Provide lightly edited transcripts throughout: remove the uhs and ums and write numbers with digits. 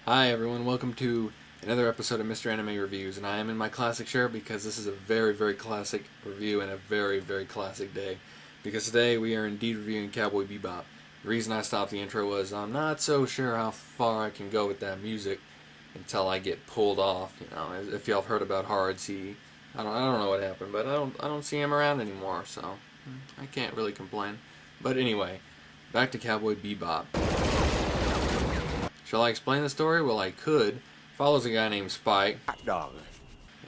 Hi everyone, welcome to another episode of Mr. Anime Reviews, and I am in my classic shirt because this is a very, very classic review and a very, very classic day. Because today we are indeed reviewing Cowboy Bebop. The reason I stopped the intro was I'm not so sure how far I can go with that music until I get pulled off. You know, if y'all have heard about Hard C, I don't know what happened, but I don't see him around anymore, so I can't really complain. But anyway, back to Cowboy Bebop. Shall I explain the story? Well, I could. Follows a guy named Spike, Hot dog.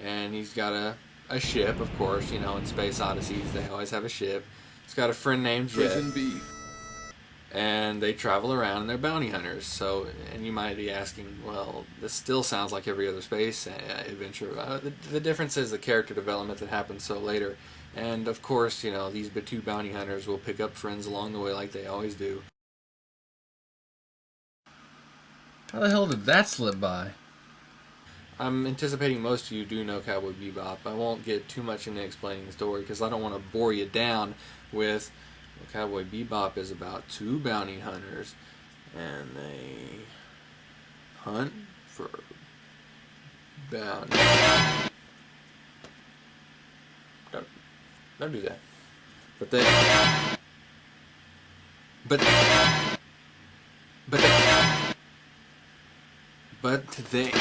and he's got a ship, of course. You know, in Space Odysseys, they always have a ship. He's got a friend named Jet, Prison beef. and they travel around, and they're bounty hunters. So, and you might be asking, well, this still sounds like every other space adventure. The difference is the character development that happens so later. And, of course, you know, these two bounty hunters will pick up friends along the way like they always do. How the hell did that slip by? I'm anticipating most of you do know Cowboy Bebop. I won't get too much into explaining the story because I don't want to bore you down with Cowboy Bebop is about two bounty hunters and they hunt for bounty. Don't do that. But they but but they but they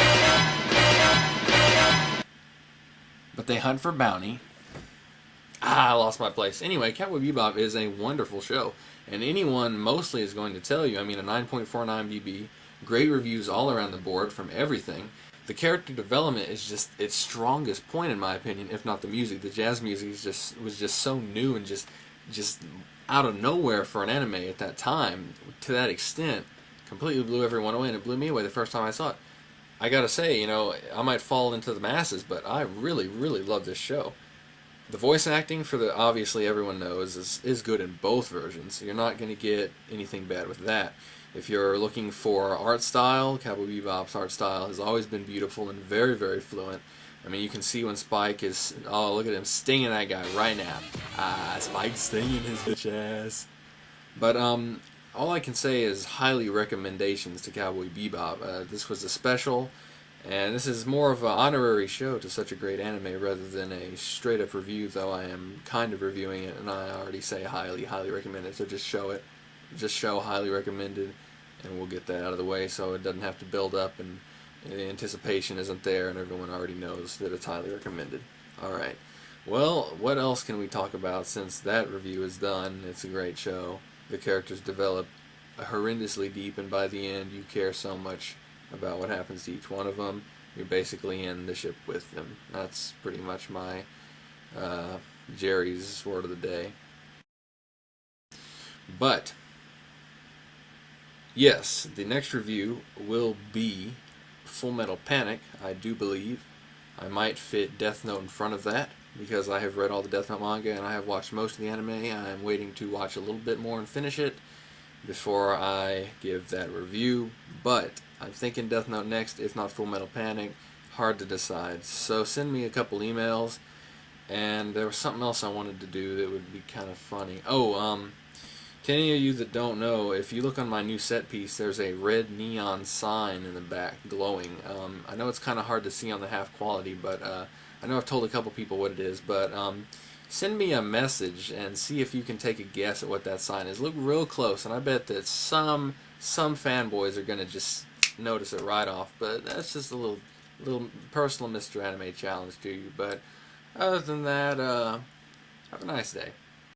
but they hunt for bounty. I lost my place. Anyway, Cowboy Bebop is a wonderful show, and anyone mostly is going to tell you. I mean, a 9.49 BB, great reviews all around the board from everything. The character development is just its strongest point, in my opinion, if not the music. The jazz music was just so new and just out of nowhere for an anime at that time. To that extent, completely blew everyone away, and it blew me away the first time I saw it. I gotta say, you know, I might fall into the masses, but I really, really love this show. The voice acting for the obviously everyone knows is good in both versions. You're not going to get anything bad with that. If you're looking for art style, Cowboy Bebop's art style has always been beautiful and very, very fluent. I mean, you can see when Spike is, oh, look at him stinging that guy right now. Spike's stinging his bitch ass. But all I can say is highly recommendations to Cowboy Bebop. This was a special, and this is more of an honorary show to such a great anime rather than a straight up review, though I am kind of reviewing it, and I already say highly, highly recommended. So just show it. Just show highly recommended, and we'll get that out of the way so it doesn't have to build up and the anticipation isn't there and everyone already knows that it's highly recommended. Alright. Well, what else can we talk about since that review is done? It's a great show. The characters develop horrendously deep, and by the end you care so much about what happens to each one of them. You're basically in the ship with them. That's pretty much my Jerry's word of the day. But yes, the next review will be Full Metal Panic, I do believe. I might fit Death Note in front of that because I have read all the Death Note manga and I have watched most of the anime. I am waiting to watch a little bit more and finish it before I give that review, but I'm thinking Death Note next, if not Full Metal Panic. Hard to decide. So send me a couple emails, and there was something else I wanted to do that would be kind of funny. Oh, to any of you that don't know, if you look on my new set piece, there's a red neon sign in the back glowing. I know it's kind of hard to see on the half quality, but I know I've told a couple people what it is, but send me a message and see if you can take a guess at what that sign is. Look real close, and I bet that some fanboys are going to just notice it right off, but that's just a little personal Mr. Anime challenge to you. But other than that, have a nice day.